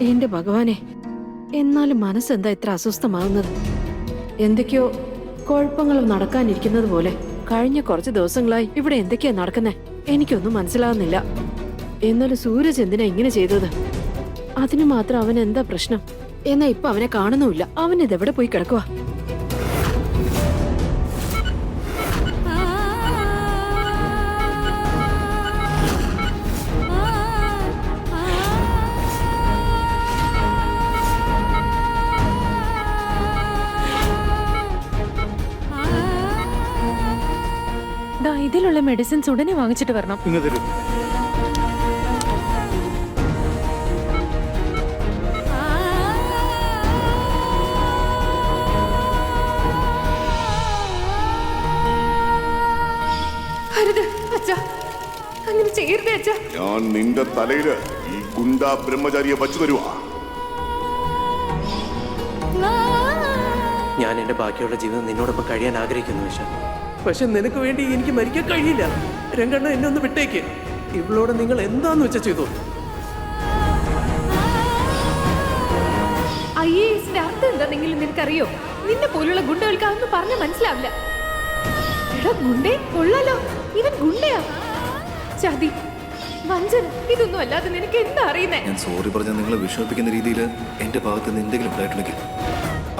എന്റെ ഭഗവാനെ, എന്നാലും മനസ്സെന്താ ഇത്ര അസ്വസ്ഥമാകുന്നത്? എന്തൊക്കെയോ കുഴപ്പങ്ങൾ നടക്കാനിരിക്കുന്നത് പോലെ. കഴിഞ്ഞ കുറച്ച് ദിവസങ്ങളായി ഇവിടെ എന്തൊക്കെയാ നടക്കുന്നേ എനിക്കൊന്നും മനസ്സിലാകുന്നില്ല. എന്നാലും സൂരജ് എന്തിനാ ഇങ്ങനെ ചെയ്തത്? അതിനു മാത്രം അവൻ എന്താ പ്രശ്നം? എന്നാ ഇപ്പൊ അവനെ കാണുന്നുമില്ല. അവൻ ഇതെവിടെ പോയി കിടക്കുക? ഇതിലുള്ള മെഡിസിൻസ് ഉടനെ വാങ്ങിച്ചിട്ട് വരണം. അങ്ങനെ ചെയ്യരുതേ അച്ഛാ. ഞാൻ നിന്റെ തലയില് ഈ ഗുണ്ടാ ബ്രഹ്മചാരിയെ വച്ചു തരുവാ. ഞാൻ എന്റെ ബാക്കിയുള്ള ജീവിതം നിന്നോടൊപ്പം കഴിയാൻ ആഗ്രഹിക്കുന്നു വിശ. പക്ഷെ നിനക്ക് വേണ്ടി എനിക്ക് മരിക്കാൻ കഴിയില്ല. രംഗണ്ണ എന്നെ ഒന്ന് വിട്ടേക്ക്. ഇവളോട് നിങ്ങൾ എന്താന്ന് വെച്ചാ ചെയ്തു. IASന്റെ അർത്ഥം എന്താണെങ്കിലും നിനക്കറിയോ? നിന്നെ പോലുള്ള ഗുണ്ടകൾക്ക് അതൊന്നും പറഞ്ഞാൽ മനസ്സിലാവില്ല. എടാ ഗുണ്ടേ കൊള്ളാലോ, ഇവൻ ഗുണ്ടയാ. ചതി, വഞ്ചന, ഇതൊന്നും അല്ലാതെ നിനക്ക് എന്താ അറിയുന്നേ? ഞാൻ സോറി പറഞ്ഞ നിങ്ങളെ വിഷമിപ്പിക്കുന്ന രീതിയിൽ എന്റെ ഭാഗത്ത് നിന്ന് എന്തെങ്കിലും ഉണ്ടായിട്ടുണ്ടെങ്കിൽ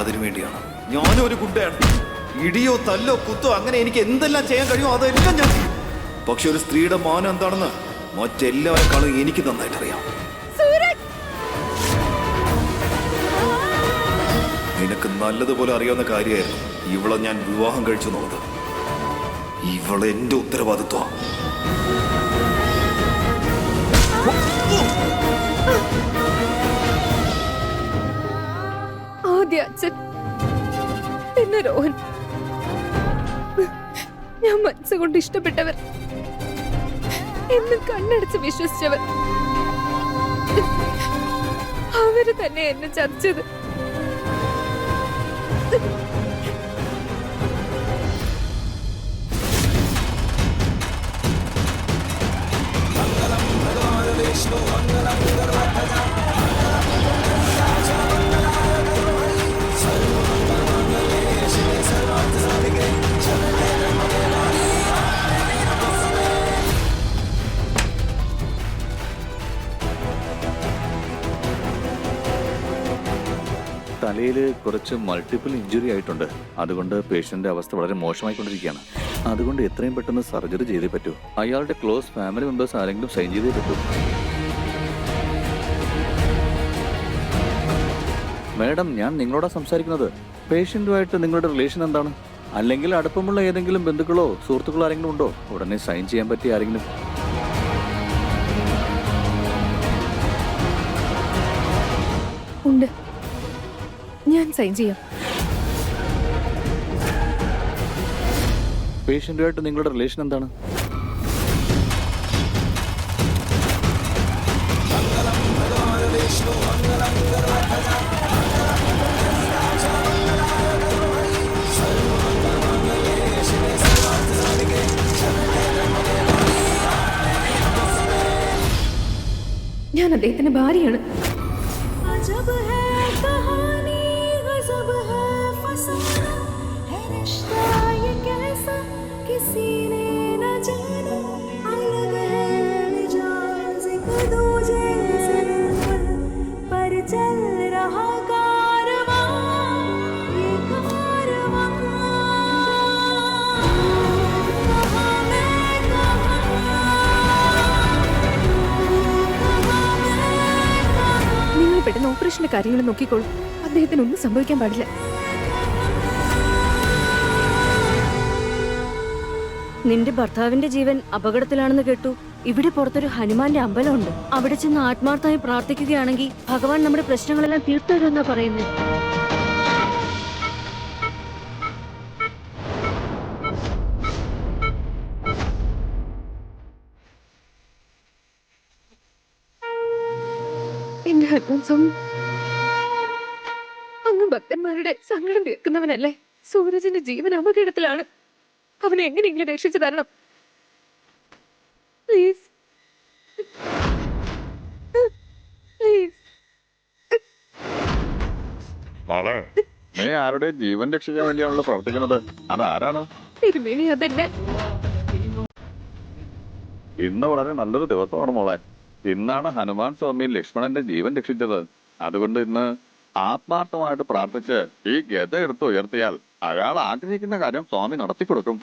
അതിനു വേണ്ടിയാണ്. ഞാനും ഒരു ഗുണ്ടയാണ്. ഇടിയോ തല്ലോ കുത്തോ അങ്ങനെ എനിക്ക് എന്തെല്ലാം ചെയ്യാൻ കഴിയുമോ അതെല്ലാം ഞാൻ ചെയ്യും. പക്ഷെ ഒരു സ്ത്രീയുടെ മാനം എന്താണെന്ന് മറ്റെല്ലാവരെക്കാളും എനിക്ക് നന്നായിട്ട് അറിയാം. നിനക്ക് നല്ലതുപോലെ അറിയാവുന്ന കാര്യമായിരുന്നു ഇവളെ ഞാൻ വിവാഹം കഴിച്ചു നോക്കുന്നത്. ഇവളെ എന്റെ ഉത്തരവാദിത്വം. ആദ്യ അച്ഛൻ, പിന്നെ രോഹൻ, ഞാൻ മനസ്സുകൊണ്ട് ഇഷ്ടപ്പെട്ടവർ, എന്നെ കണ്ണടച്ച് വിശ്വസിച്ചവർ, അവര് തന്നെ എന്നെ ചതിച്ചത്. തലയിൽ കുറച്ച് മൾട്ടിപ്പിൾ ഇഞ്ചുറി ആയിട്ടുണ്ട്. അതുകൊണ്ട് പേഷ്യന്റെ അവസ്ഥ വളരെ മോശമായിക്കൊണ്ടിരിക്കുകയാണ്. അതുകൊണ്ട് എത്രയും പെട്ടെന്ന് സർജറി ചെയ്തേ പറ്റൂ. അയാളുടെ ക്ലോസ് ഫാമിലി മെമ്പേഴ്സ് ആരെങ്കിലും സൈൻ ചെയ്തേ പറ്റൂ. മാഡം, ഞാൻ നിങ്ങളോടാ സംസാരിക്കുന്നത്. പേഷ്യന്റുമായിട്ട് നിങ്ങളുടെ റിലേഷൻ എന്താണ്? അല്ലെങ്കിൽ അടുപ്പമുള്ള ഏതെങ്കിലും ബന്ധുക്കളോ സുഹൃത്തുക്കളോ ആരെങ്കിലും ഉണ്ടോ? ഉടനെ സൈൻ ചെയ്യാൻ പറ്റിയ ആരെങ്കിലും? ഉണ്ട്, ഞാൻ സൈൻ ചെയ്യാം. പേഷ്യന്റുമായിട്ട് നിങ്ങളുടെ റിലേഷൻ എന്താണ്? ഞാൻ അദ്ദേഹത്തിന്റെ ഭാര്യയാണ്. നിങ്ങൾ പെട്ടെന്ന് ഓപ്പറേഷന്റെ കാര്യങ്ങൾ നോക്കിക്കോളൂ. അദ്ദേഹത്തിന് ഒന്നും സംഭവിക്കാൻ പാടില്ല. നിന്റെ ഭർത്താവിന്റെ ജീവൻ അപകടത്തിലാണെന്ന് കേട്ടു. ഇവിടെ പുറത്തൊരു ഹനുമാന്റെ അമ്പലമുണ്ട്. അവിടെ ചെന്ന് ആത്മാർത്ഥമായി പ്രാർത്ഥിക്കുകയാണെങ്കിൽ ഭഗവാൻ നമ്മുടെ പ്രശ്നങ്ങളെല്ലാം തീർത്തു തരുമെന്നാ പറയുന്നത്. എന്റെ ഹനുമാൻ, അങ്ങ് ഭക്തന്മാരുടെ സങ്കടം തീർക്കുന്നവനല്ലേ? സൂരജിന്റെ ജീവൻ അപകടത്തിലാണ്. അവനെ എങ്ങനെയെങ്കിലും രക്ഷിച്ചു തരണം പ്ലീസ്. പ്ലീസ്. മോളെ നീ ആരുടെ ജീവൻ രക്ഷിക്കാൻ വേണ്ടിയാണല്ലോ പ്രവർത്തിക്കുന്നത്. അതാരാണ്? തിരുമേനി അതെന്നെ. ഇന്ന് വളരെ നല്ലൊരു ദിവസമാണ് മോളെ. ഇന്നാണ് ഹനുമാൻ സ്വാമി ലക്ഷ്മണന്റെ ജീവൻ രക്ഷിച്ചത്. അതുകൊണ്ട് ഇന്ന് ആത്മാർത്ഥമായിട്ട് പ്രാർത്ഥിച്ച് ഈ ഗത എടുത്ത് ഉയർത്തിയാൽ അയാൾ ആഗ്രഹിക്കുന്ന കാര്യം സ്വാമി നടത്തിക്കൊടുക്കും.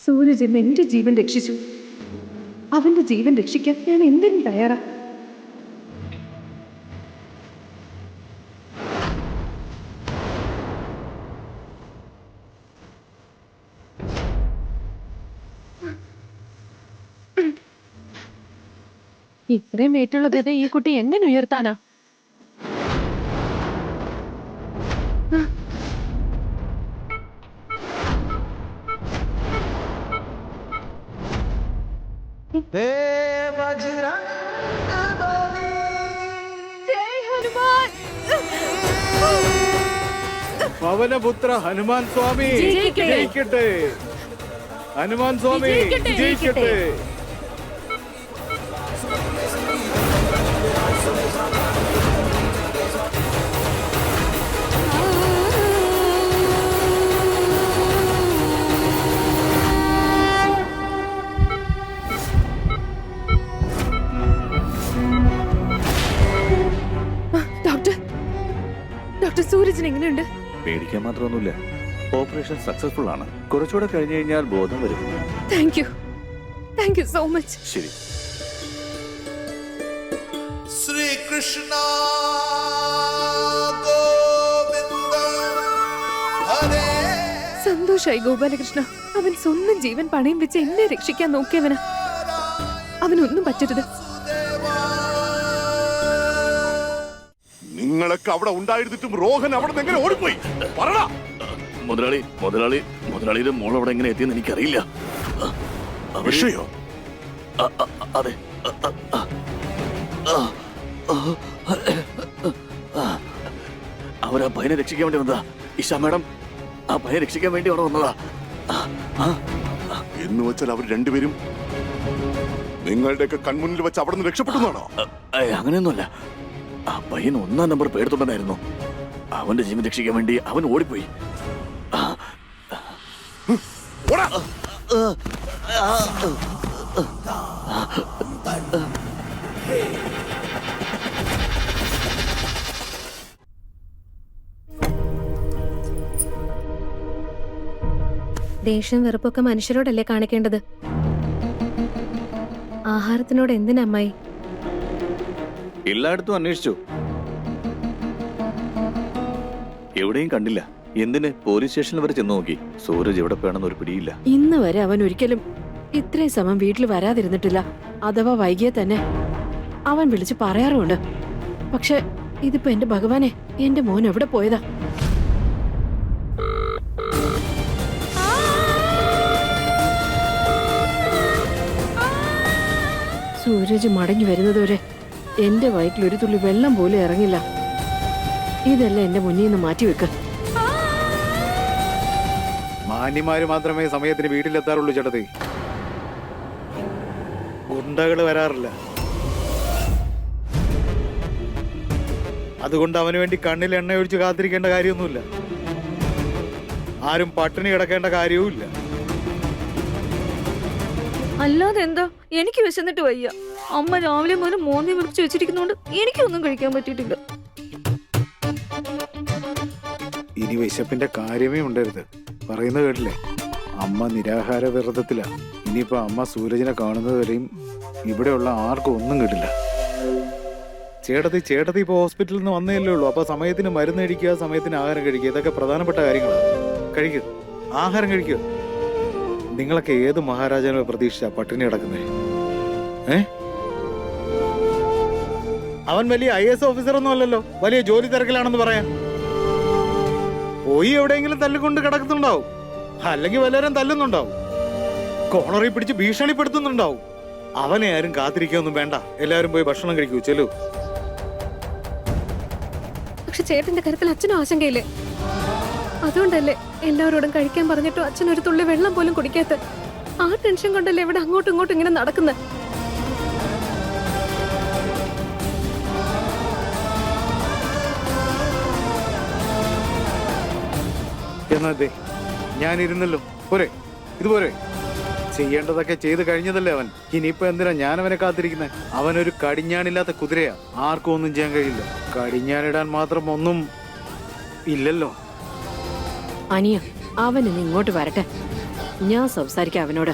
സൂരജ് ഇന്ന് എന്റെ ജീവൻ രക്ഷിച്ചു. അവന്റെ ജീവൻ രക്ഷിക്കാൻ ഞാൻ എന്തിനും തയ്യാറാ. ഇത്രയും വെയിറ്റുള്ള ഗത ഈ കുട്ടി എങ്ങനെ ഉയർത്താനാ? പവനപുത്ര ഹനുമാൻ സ്വാമി ജയിക്കട്ടെ. ഹനുമാൻ സ്വാമി ജയിക്കട്ടെ. ഡോക്ടർ സൂരജിന് എങ്ങനെയുണ്ട്? പേടിക്കാൻ മാത്രമൊന്നുമില്ല. ഓപ്പറേഷൻ സക്സസ്ഫുൾ ആണ്. കുറച്ചുകൂടെ കഴിഞ്ഞു കഴിഞ്ഞാൽ ബോധം വരും. Thank you so much. ശരി. ശ്രീകൃഷ്ണ ഗോവിന്ദ ഹരേ. സന്തോഷായി ഗോപാലകൃഷ്ണ. അവൻ സ്വന്തം ജീവൻ പണയം വെച്ച് എന്നെ രക്ഷിക്കാൻ നോക്കിയവനാ. അവനൊന്നും പറ്റരുത്. നിങ്ങളൊക്കെ അവിടെ ഉണ്ടായിരുന്നിട്ടും റോഹൻ അവിടെ നിന്ന് എങ്ങനെ ഓടിപ്പോയി? പറടാ. മുതലാളിയുടെ മോൾ അവിടെ എങ്ങനെ എത്തിയെന്ന് എനിക്കറിയില്ല. വിഷയോ? അതെ. അവരാ പയ്യനെ രക്ഷിക്കാൻ വേണ്ടി വന്നതാ. ഇഷ മാഡം ആ പയ്യനെ രക്ഷിക്കാൻ വേണ്ടി അവിടെ വന്നതാ. എന്ന് വെച്ചാൽ അവർ രണ്ടുപേരും നിങ്ങളുടെയൊക്കെ കൺമുന്നിൽ വെച്ച് അവിടെ നിന്ന് രക്ഷപ്പെട്ടതാണോ? അങ്ങനെയൊന്നുമല്ല. ആ പയ്യൻ 1-ാം നമ്പർ പേടുത്തുണ്ടായിരുന്നു. അവന്റെ ജീവൻ രക്ഷിക്കാൻ വേണ്ടി അവൻ ഓടിപ്പോയി. ദേഷ്യം വെറുപ്പൊക്കെ മനുഷ്യരോടല്ലേ കാണിക്കേണ്ടത്? ആഹാരത്തിനോട് എന്തിനാ അമ്മായി? എല്ലായിടത്തും അന്വേഷിച്ചു, എവിടെയും കണ്ടില്ല. എന്തിന്? പോലീസ് സ്റ്റേഷനിൽ വരെ ചെന്ന് നോക്കി. സൂരജ് എവിടെ പോയാണെന്ന് ഒരു പിടിയില്ല. ഇന്ന് വരെ അവൻ ഒരിക്കലും ഇത്രയും സമയം വീട്ടിൽ വരാതിരുന്നിട്ടില്ല. അഥവാ വൈകിയെ തന്നെ അവൻ വിളിച്ച് പറയാറുമുണ്ട്. പക്ഷെ ഇതിപ്പോ എന്റെ ഭഗവാനെ, എന്റെ മോൻ എവിടെ പോയതാ? സൂരജ് മടങ്ങി വരുന്നതുവരെ എന്റെ വയറ്റിൽ ഒരു തുള്ളി വെള്ളം പോലും ഇറങ്ങില്ല. ഇതെല്ലാം എന്റെ മുന്നിൽ നിന്ന് മാറ്റിവെക്ക. മാന്യന്മാര് മാത്രമേ സമയത്തിന് വീട്ടിലെത്താറുള്ളൂ ചേട്ടത്തി. ഗുണ്ടകള് വരാറില്ല. അതുകൊണ്ട് അവന് വേണ്ടി കണ്ണിൽ എണ്ണ ഒഴിച്ച് കാത്തിരിക്കേണ്ട കാര്യമൊന്നുമില്ല. ആരും പട്ടിണി കിടക്കേണ്ട കാര്യവുമില്ല. അല്ലാതെ എന്താ? എനിക്ക് വിശന്നിട്ട് വയ്യ. അമ്മ രാവിലെ മുതൽ മോന്തി വിളിച്ച് വെച്ചിരിക്കുന്നോണ്ട് എനിക്കൊന്നും കഴിക്കാൻ പറ്റിയിട്ടില്ല. ഇനി വിശപ്പിന്റെ കാര്യമേ ഉണ്ടായിരുത്. പറയുന്നത് കേട്ടില്ലേ? അമ്മ നിരാഹാര വ്രതത്തില. ഇനിയിപ്പോ അമ്മ സൂരജിനെ കാണുന്നത് വരെയും ഇവിടെയുള്ള ആർക്കും ഒന്നും കിട്ടില്ല. ചേട്ടത്തി ഇപ്പൊ ഹോസ്പിറ്റലിൽ നിന്ന് വന്നേയല്ലേ ഉള്ളൂ. അപ്പൊ സമയത്തിന് മരുന്ന് കഴിക്കുക, സമയത്തിന് ആഹാരം കഴിക്കുക, ഇതൊക്കെ പ്രധാനപ്പെട്ട കാര്യങ്ങളാണ്. കഴിക്കുക, ആഹാരം കഴിക്കുക. നിങ്ങളൊക്കെ ഏത് മഹാരാജാവിനെ പ്രതീക്ഷിച്ചാ പട്ടിണി കിടക്കുന്നേ? അവൻ വലിയ IAS ഓഫീസർ ഒന്നും അല്ലല്ലോ. വലിയ ജോലി തിരക്കിലാണെന്ന് പറയാൻ. പോയി എവിടെയെങ്കിലും തല്ലുകൊണ്ട് കിടക്കുന്നുണ്ടാവും, അല്ലെങ്കിൽ വല്ലവരും തല്ലുന്നുണ്ടാവും, കോണറിൽ പിടിച്ച് ഭീഷണിപ്പെടുത്തുന്നുണ്ടാവും. അവനെ ആരും കാത്തിരിക്കൊന്നും വേണ്ട. എല്ലാവരും പോയി ഭക്ഷണം കഴിക്കൂ. ചെല്ലു. പക്ഷെ ചേട്ടന്റെ കാര്യത്തിൽ അച്ഛനും ആശങ്കയില്ലേ? അതുകൊണ്ടല്ലേ എല്ലാവരോടും കഴിക്കാൻ പറഞ്ഞിട്ടും അച്ഛൻ ഒരു തുള്ളി വെള്ളം പോലും കുടിക്കാത്ത? ആ ടെൻഷൻ കൊണ്ടല്ലേ ഇവിടെ അങ്ങോട്ടും ഇങ്ങോട്ടും ഇങ്ങനെ നടക്കുന്നത്? എന്നാ ഞാനിരുന്നല്ലോ, പോരെ? ഇതുപോരെ? ചെയ്യേണ്ടതൊക്കെ ചെയ്ത് കഴിഞ്ഞതല്ലേ അവൻ. ഇനിയിപ്പോ എന്തിനാ ഞാൻ അവനെ കാത്തിരിക്കുന്നത്? അവനൊരു കടിഞ്ഞാണില്ലാത്ത കുതിരയാ, ആർക്കും ഒന്നും ചെയ്യാൻ കഴിയില്ല. കടിഞ്ഞാണിടാൻ മാത്രം ഒന്നും ഇല്ലല്ലോ. അനിയ, അവൻ ഇന്ന് ഇങ്ങോട്ട് വരട്ടെ, ഞാൻ സംസാരിക്കാം അവനോട്.